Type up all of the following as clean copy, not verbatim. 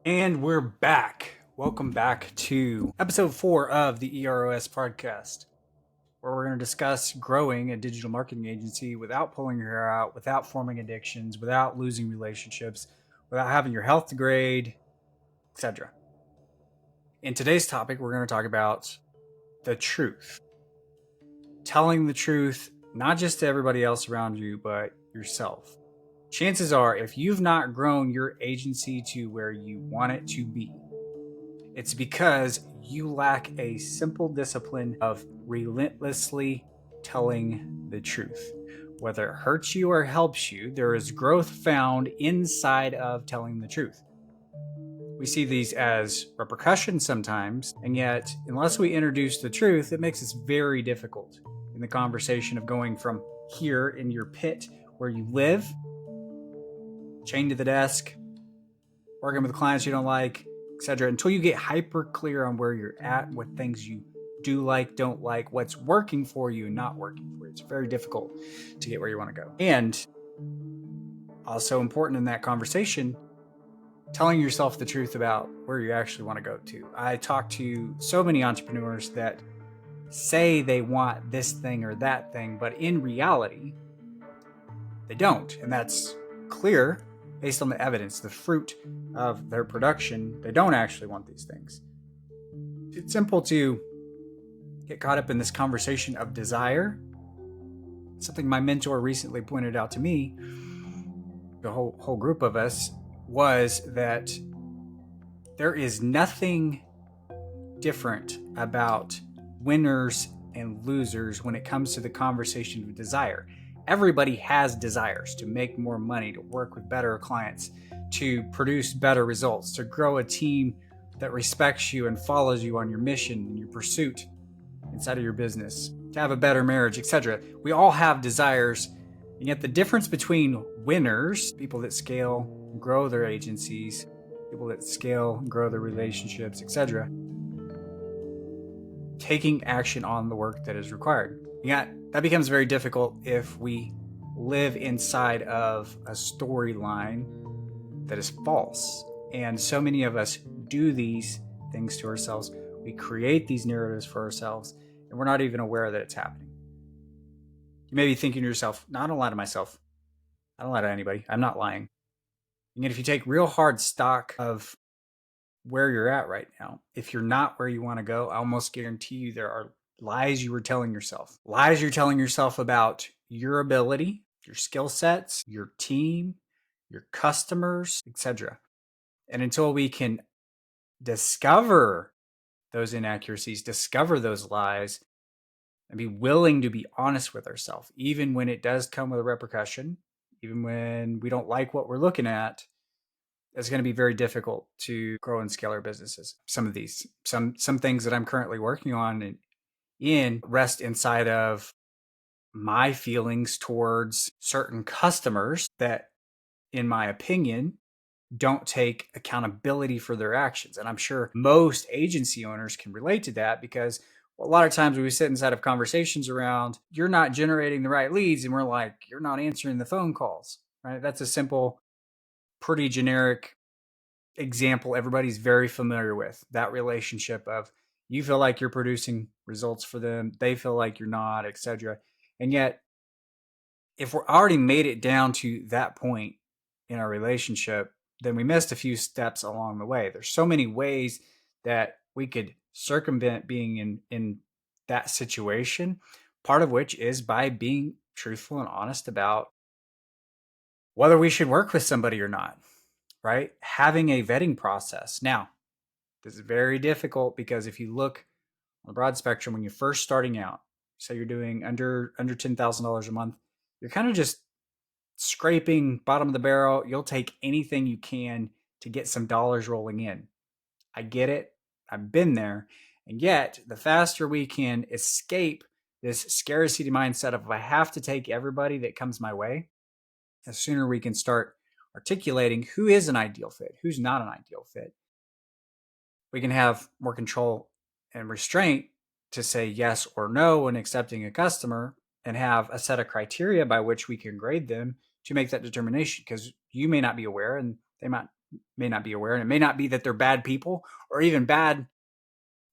And we're back. Welcome back to episode 4 of the EROS Podcast, where we're going to discuss growing a digital marketing agency without pulling your hair out, without forming addictions, without losing relationships, without having your health degrade, etc. In today's topic, we're going to talk about the truth. Telling the truth, not just to everybody else around you, but yourself. Chances are, if you've not grown your agency to where you want it to be, it's because you lack a simple discipline of relentlessly telling the truth. Whether it hurts you or helps you, there is growth found inside of telling the truth. We see these as repercussions sometimes, and yet, unless we introduce the truth, it makes it very difficult in the conversation of going from here in your pit where you live, chained to the desk, working with clients you don't like, etc., until you get hyper clear on where you're at, what things you do like, don't like, what's working for you and not working for you. It's very difficult to get where you want to go. And also important in that conversation, telling yourself the truth about where you actually want to go to. I talk to so many entrepreneurs that say they want this thing or that thing, but in reality, they don't. And that's clear based on the evidence, the fruit of their production. They don't actually want these things. It's simple to get caught up in this conversation of desire. Something my mentor recently pointed out to me, the whole group of us, was that there is nothing different about winners and losers when it comes to the conversation of desire. Everybody has desires to make more money, to work with better clients, to produce better results, to grow a team that respects you and follows you on your mission and your pursuit inside of your business, to have a better marriage, etc. We all have desires, and yet the difference between winners, people that scale and grow their agencies, people that scale and grow their relationships, etc., taking action on the work that is required. That becomes very difficult if we live inside of a storyline that is false. And so many of us do these things to ourselves. We create these narratives for ourselves, and we're not even aware that it's happening. You may be thinking to yourself, no, I don't lie to myself. I don't lie to anybody. I'm not lying. And yet if you take real hard stock of where you're at right now, if you're not where you want to go, I almost guarantee you there are lies you were telling yourself. Lies you're telling yourself about your ability, your skill sets, your team, your customers, etc. And until we can discover those inaccuracies, discover those lies, and be willing to be honest with ourselves, even when it does come with a repercussion, even when we don't like what we're looking at, it's going to be very difficult to grow and scale our businesses. Some of these, some things that I'm currently working on and rest inside of my feelings towards certain customers that, in my opinion, don't take accountability for their actions. And I'm sure most agency owners can relate to that, because a lot of times we sit inside of conversations around, you're not generating the right leads, and we're like, you're not answering the phone calls, right? That's a simple, pretty generic example everybody's very familiar with. That relationship of you feel like you're producing results for them, they feel like you're not, etc. And yet, if we're already made it down to that point in our relationship, then we missed a few steps along the way. There's so many ways that we could circumvent being in that situation, part of which is by being truthful and honest about whether we should work with somebody or not, right? Having a vetting process. Now, this is very difficult because if you look on the broad spectrum, when you're first starting out, say you're doing under $10,000 a month, you're kind of just scraping bottom of the barrel. You'll take anything you can to get some dollars rolling in. I get it. I've been there. And yet, the faster we can escape this scarcity mindset of I have to take everybody that comes my way, the sooner we can start articulating who is an ideal fit, who's not an ideal fit. We can have more control and restraint to say yes or no when accepting a customer, and have a set of criteria by which we can grade them to make that determination, because you may not be aware and they might may not be aware. And it may not be that they're bad people or even bad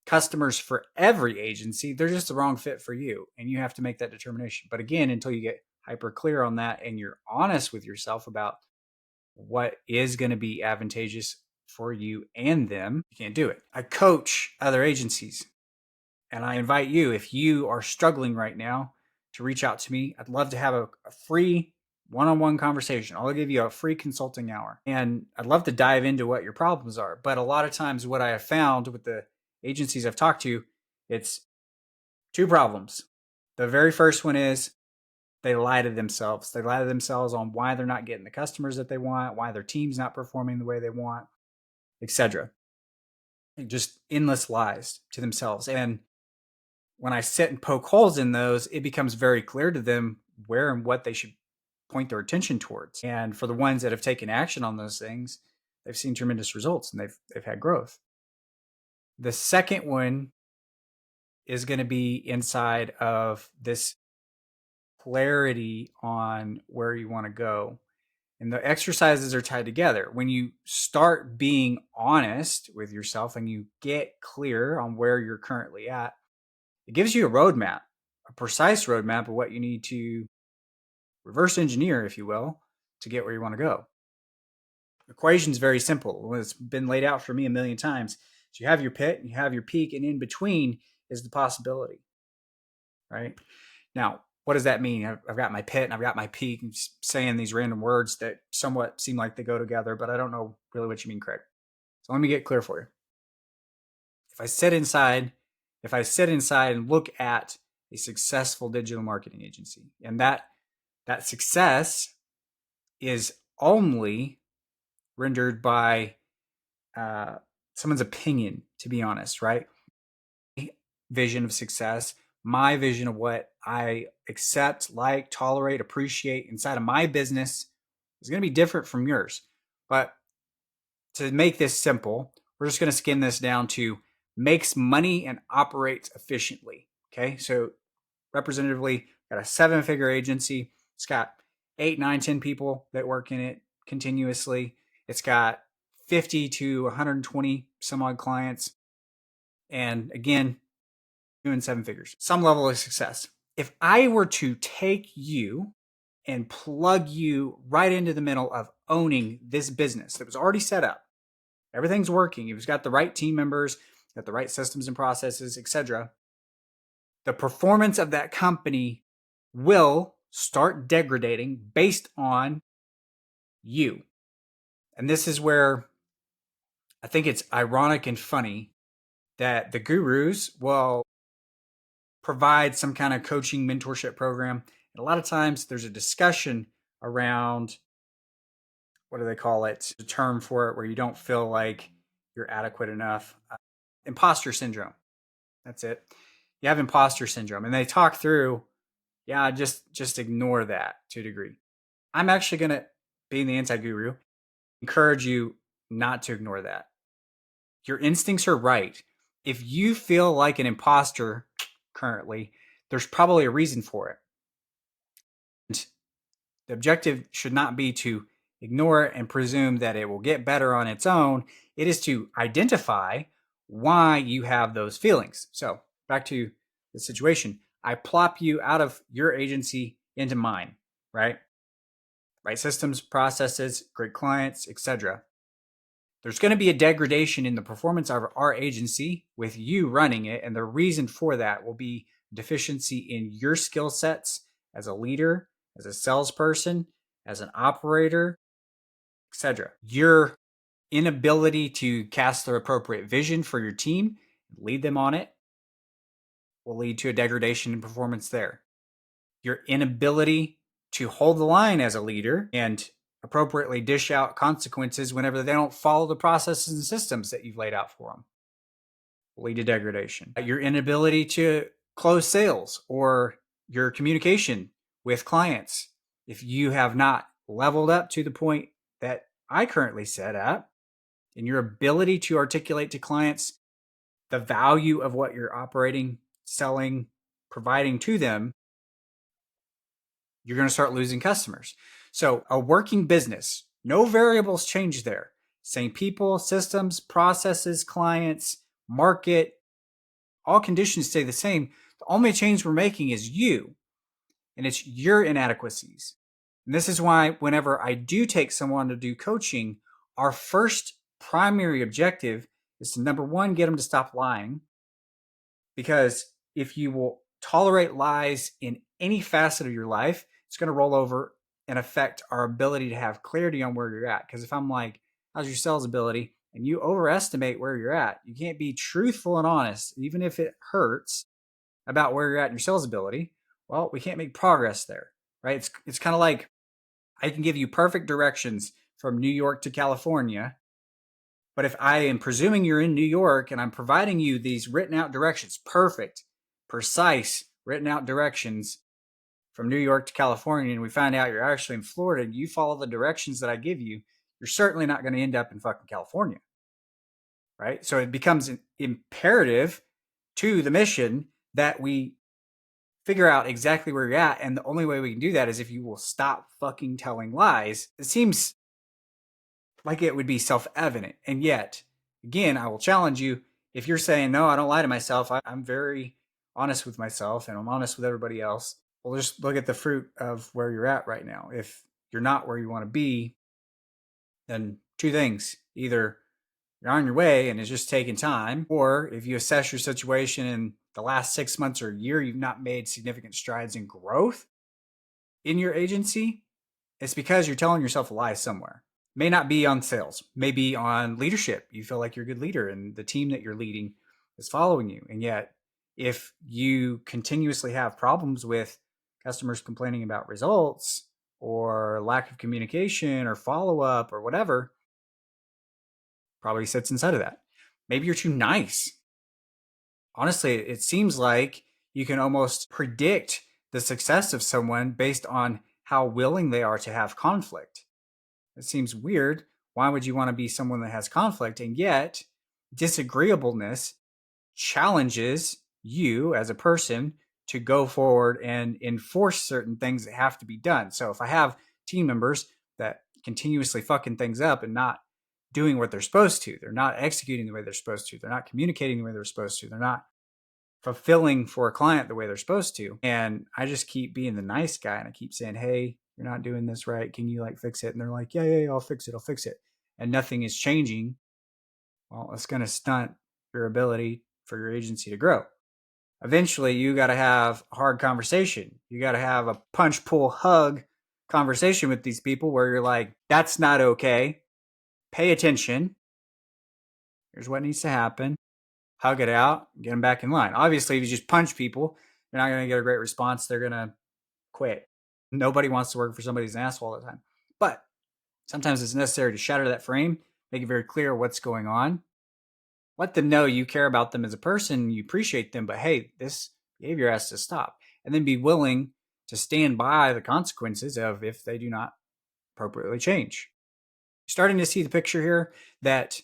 customers for every agency. They're just the wrong fit for you. And you have to make that determination. But again, until you get hyper clear on that and you're honest with yourself about what is going to be advantageous for you and them, you can't do it. I coach other agencies, and I invite you, if you are struggling right now, to reach out to me. I'd love to have a free one-on-one conversation. I'll give you a free consulting hour, and I'd love to dive into what your problems are. But a lot of times what I have found with the agencies I've talked to, it's two problems. The very first one is they lie to themselves. They lie to themselves on why they're not getting the customers that they want, why their team's not performing the way they want, etc. Just endless lies to themselves. And when I sit and poke holes in those, it becomes very clear to them where and what they should point their attention towards. And for the ones that have taken action on those things, they've seen tremendous results and they've had growth. The second one is going to be inside of this clarity on where you want to go. And the exercises are tied together. When you start being honest with yourself and you get clear on where you're currently at, it gives you a roadmap, a precise roadmap of what you need to reverse engineer, if you will, to get where you want to go. The equation is very simple. It's been laid out for me a million times. So you have your pit and you have your peak, and in between is the possibility, right? Now, what does that mean? I've got my pit and I've got my peak. I'm saying these random words that somewhat seem like they go together, but I don't know really what you mean, Kraig. So let me get clear for you. If I sit inside and look at a successful digital marketing agency, and that success is only rendered by someone's opinion, to be honest, right? Vision of success, my vision of what I accept, like, tolerate, appreciate inside of my business is going to be different from yours. But to make this simple, we're just going to skin this down to makes money and operates efficiently. Okay. So representatively, got a 7-figure agency. It's got 8, 9, 10 people that work in it continuously. It's got 50 to 120 some odd clients. And again, doing 7 figures, some level of success. If I were to take you and plug you right into the middle of owning this business that was already set up, everything's working, you've got the right team members, got the right systems and processes, etc., the performance of that company will start degrading based on you. And this is where I think it's ironic and funny that the gurus will provide some kind of coaching mentorship program. And a lot of times there's a discussion around, what do they call it? The term for it where you don't feel like you're adequate enough. Imposter syndrome. That's it. You have imposter syndrome. And they talk through, yeah, just ignore that to a degree. I'm actually going to, being the anti-guru, encourage you not to ignore that. Your instincts are right. If you feel like an imposter currently, there's probably a reason for it. And the objective should not be to ignore it and presume that it will get better on its own. It is to identify why you have those feelings. So back to the situation. I plop you out of your agency into mine, right? Right systems, processes, great clients, etc. There's going to be a degradation in the performance of our agency with you running it. And the reason for that will be deficiency in your skill sets as a leader, as a salesperson, as an operator, etc. Your inability to cast the appropriate vision for your team, lead them on it, will lead to a degradation in performance there. Your inability to hold the line as a leader and appropriately dish out consequences whenever they don't follow the processes and systems that you've laid out for them will lead to degradation. Your inability to close sales or your communication with clients, if you have not leveled up to the point that I currently set at, and your ability to articulate to clients the value of what you're operating, selling, providing to them, you're going to start losing customers. So a working business, no variables change there. Same people, systems, processes, clients, market, all conditions stay the same. The only change we're making is you, and it's your inadequacies. And this is why whenever I do take someone to do coaching, our first primary objective is to, number one, get them to stop lying. Because if you will tolerate lies in any facet of your life, it's going to roll over and affect our ability to have clarity on where you're at. Because if I'm like, how's your sales ability? And you overestimate where you're at, you can't be truthful and honest, even if it hurts, about where you're at in your sales ability. Well, we can't make progress there, right? It's kind of like I can give you perfect directions from New York to California, but if I am presuming you're in New York and I'm providing you these written out directions, perfect, precise written out directions from New York to California, and we find out you're actually in Florida and you follow the directions that I give you, you're certainly not going to end up in fucking California, right? So it becomes imperative to the mission that we figure out exactly where you're at. And the only way we can do that is if you will stop fucking telling lies. It seems like it would be self-evident. And yet, again, I will challenge you. If you're saying, no, I don't lie to myself, I'm very honest with myself and I'm honest with everybody else. Well, just look at the fruit of where you're at right now. If you're not where you want to be, then two things. Either you're on your way and it's just taking time, or if you assess your situation in the last 6 months or a year, you've not made significant strides in growth in your agency, it's because you're telling yourself a lie somewhere. May not be on sales, may be on leadership. You feel like you're a good leader and the team that you're leading is following you. And yet, if you continuously have problems with customers complaining about results or lack of communication or follow-up or whatever, probably sits inside of that. Maybe you're too nice. Honestly, it seems like you can almost predict the success of someone based on how willing they are to have conflict. It seems weird. Why would you want to be someone that has conflict? And yet, disagreeableness challenges you as a person to go forward and enforce certain things that have to be done. So if I have team members that continuously fucking things up and not doing what they're supposed to, they're not executing the way they're supposed to, they're not communicating the way they're supposed to, they're not fulfilling for a client the way they're supposed to. And I just keep being the nice guy and I keep saying, hey, you're not doing this right. Can you like fix it? And they're like, yeah, I'll fix it. And nothing is changing. Well, it's going to stunt your ability for your agency to grow. Eventually, you got to have a hard conversation. You got to have a punch, pull, hug conversation with these people where you're like, that's not okay. Pay attention. Here's what needs to happen. Hug it out, get them back in line. Obviously, if you just punch people, you're not going to get a great response. They're going to quit. Nobody wants to work for somebody who's an asshole all the time. But sometimes it's necessary to shatter that frame, make it very clear what's going on. Let them know you care about them as a person, you appreciate them, but hey, this behavior has to stop. And then be willing to stand by the consequences of if they do not appropriately change. Starting to see the picture here that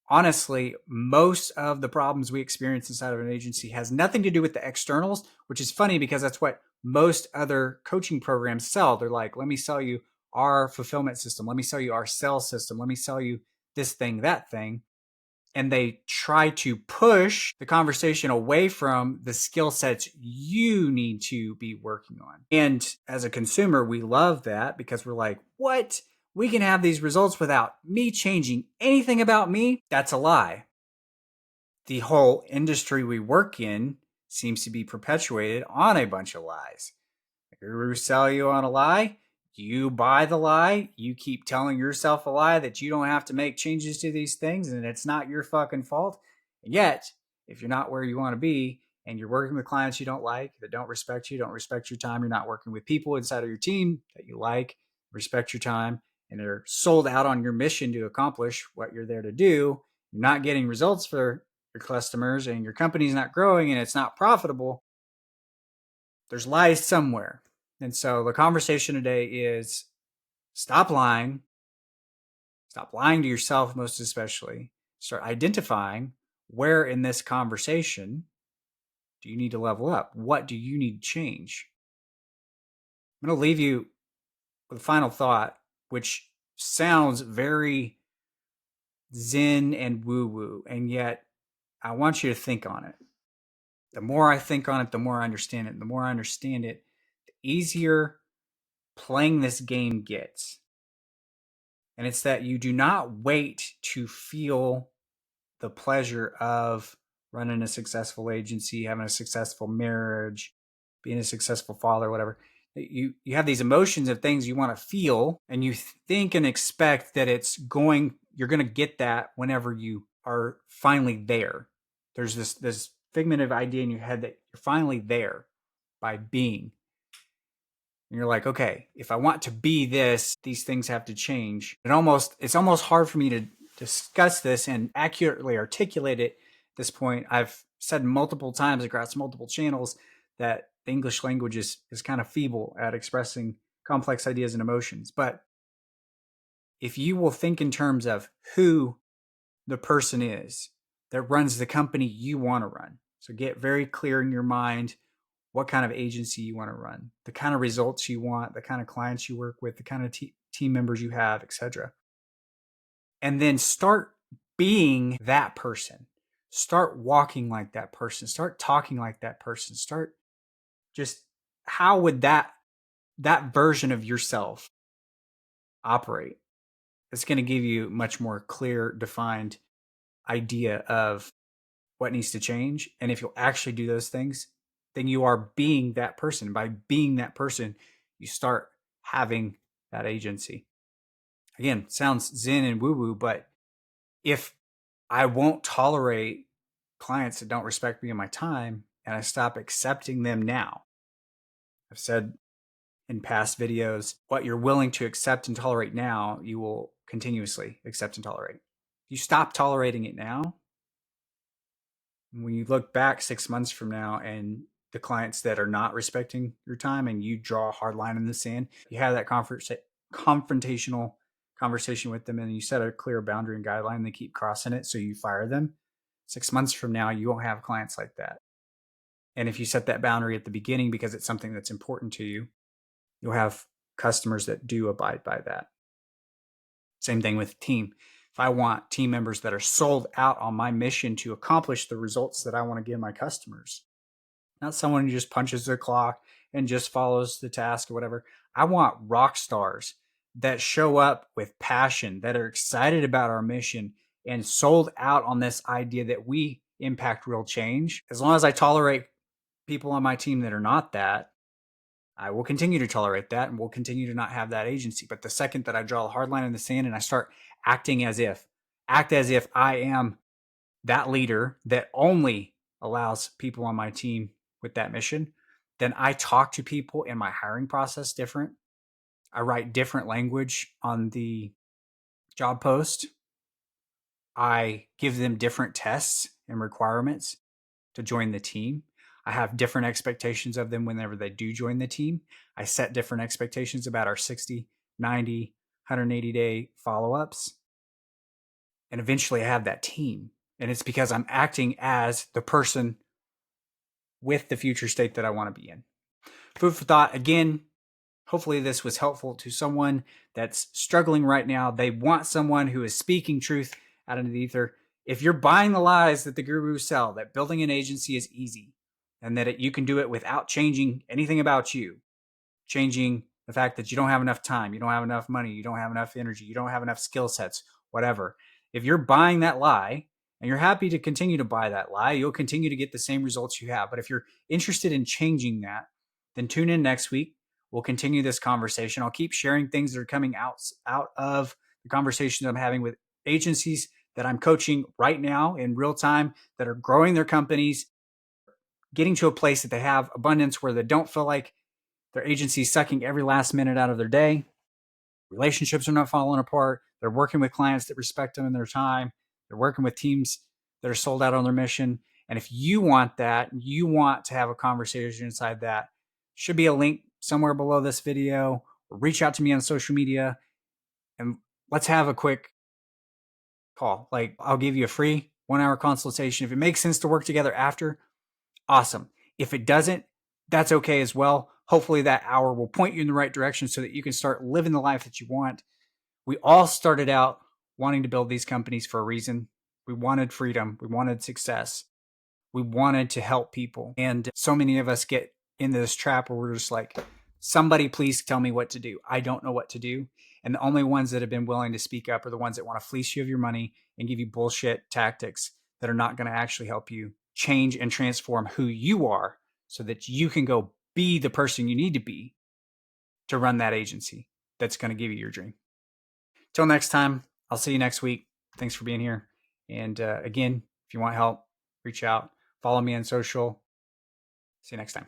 honestly, most of the problems we experience inside of an agency has nothing to do with the externals, which is funny because that's what most other coaching programs sell. They're like, let me sell you our fulfillment system. Let me sell you our sales system. Let me sell you this thing, that thing. And they try to push the conversation away from the skill sets you need to be working on. And as a consumer, we love that because we're like, what? We can have these results without me changing anything about me? That's a lie. The whole industry we work in seems to be perpetuated on a bunch of lies. The gurus sell you on a lie. You buy the lie. You keep telling yourself a lie that you don't have to make changes to these things and it's not your fucking fault. And yet, if you're not where you want to be and you're working with clients you don't like, that don't respect you, don't respect your time, you're not working with people inside of your team that you like, respect your time, and they're sold out on your mission to accomplish what you're there to do, you're not getting results for your customers and your company's not growing and it's not profitable, there's lies somewhere. And so the conversation today is stop lying. Stop lying to yourself, most especially. Start identifying where in this conversation do you need to level up? What do you need to change? I'm going to leave you with a final thought, which sounds very zen and woo-woo, and yet I want you to think on it. The more I think on it, the more I understand it. The more I understand it, the easier playing this game gets. And it's that you do not wait to feel the pleasure of running a successful agency, having a successful marriage, being a successful father, whatever. You have these emotions of things you want to feel, and you think and expect that you're going to get that whenever you are finally there. There's this figment of idea in your head that you're finally there by being. And you're like, okay, if I want to be this, these things have to change. It's almost hard for me to discuss this and accurately articulate it at this point. I've said multiple times across multiple channels that the English language is kind of feeble at expressing complex ideas and emotions. But if you will think in terms of who the person is that runs the company you want to run, so get very clear in your mind what kind of agency you want to run, the kind of results you want, the kind of clients you work with, the kind of team members you have, etc. And then start being that person. Start walking like that person. Start talking like that person. Start just, how would that version of yourself operate? It's going to give you much more clear, defined idea of what needs to change. And if you'll actually do those things, then you are being that person. By being that person, you start having that agency. Again, sounds zen and woo-woo, but if I won't tolerate clients that don't respect me and my time, and I stop accepting them now, I've said in past videos, what you're willing to accept and tolerate now, you will continuously accept and tolerate. You stop tolerating it now, when you look back 6 months from now and the clients that are not respecting your time and you draw a hard line in the sand, you have that confrontational conversation with them and you set a clear boundary and guideline, and they keep crossing it, so you fire them. 6 months from now, you won't have clients like that. And if you set that boundary at the beginning because it's something that's important to you, you'll have customers that do abide by that. Same thing with team. If I want team members that are sold out on my mission to accomplish the results that I want to give my customers, not someone who just punches their clock and just follows the task or whatever. I want rock stars that show up with passion, that are excited about our mission and sold out on this idea that we impact real change. As long as I tolerate people on my team that are not that, I will continue to tolerate that and will continue to not have that agency. But the second that I draw a hard line in the sand and I start act as if I am that leader that only allows people on my team with that mission, then I talk to people in my hiring process different. I write different language on the job post. I give them different tests and requirements to join the team. I have different expectations of them whenever they do join the team. I set different expectations about our 60, 90, 180-day follow-ups. And eventually I have that team. And it's because I'm acting as the person with the future state that I want to be in. Food for thought. Again, hopefully this was helpful to someone that's struggling right now. They want someone who is speaking truth out into the ether. If you're buying the lies that the gurus sell, that building an agency is easy and that you can do it without changing anything about you, changing the fact that you don't have enough time, you don't have enough money, you don't have enough energy, you don't have enough skill sets, whatever. If you're buying that lie and you're happy to continue to buy that lie, you'll continue to get the same results you have. But if you're interested in changing that, then tune in next week. We'll continue this conversation. I'll keep sharing things that are coming out of the conversations I'm having with agencies that I'm coaching right now in real time that are growing their companies, getting to a place that they have abundance where they don't feel like their agency's sucking every last minute out of their day. Relationships are not falling apart. They're working with clients that respect them in their time. They're working with teams that are sold out on their mission. And if you want that, you want to have a conversation inside that, should be a link somewhere below this video. Or reach out to me on social media and let's have a quick call. Like, I'll give you a free 1-hour consultation. If it makes sense to work together after, awesome. If it doesn't, that's okay as well. Hopefully that hour will point you in the right direction so that you can start living the life that you want. We all started out wanting to build these companies for a reason. We wanted freedom. We wanted success. We wanted to help people. And so many of us get into this trap where we're just like, somebody please tell me what to do. I don't know what to do. And the only ones that have been willing to speak up are the ones that want to fleece you of your money and give you bullshit tactics that are not going to actually help you change and transform who you are so that you can go be the person you need to be to run that agency that's going to give you your dream. Till next time, I'll see you next week. Thanks for being here. And again, if you want help, reach out. Follow me on social. See you next time.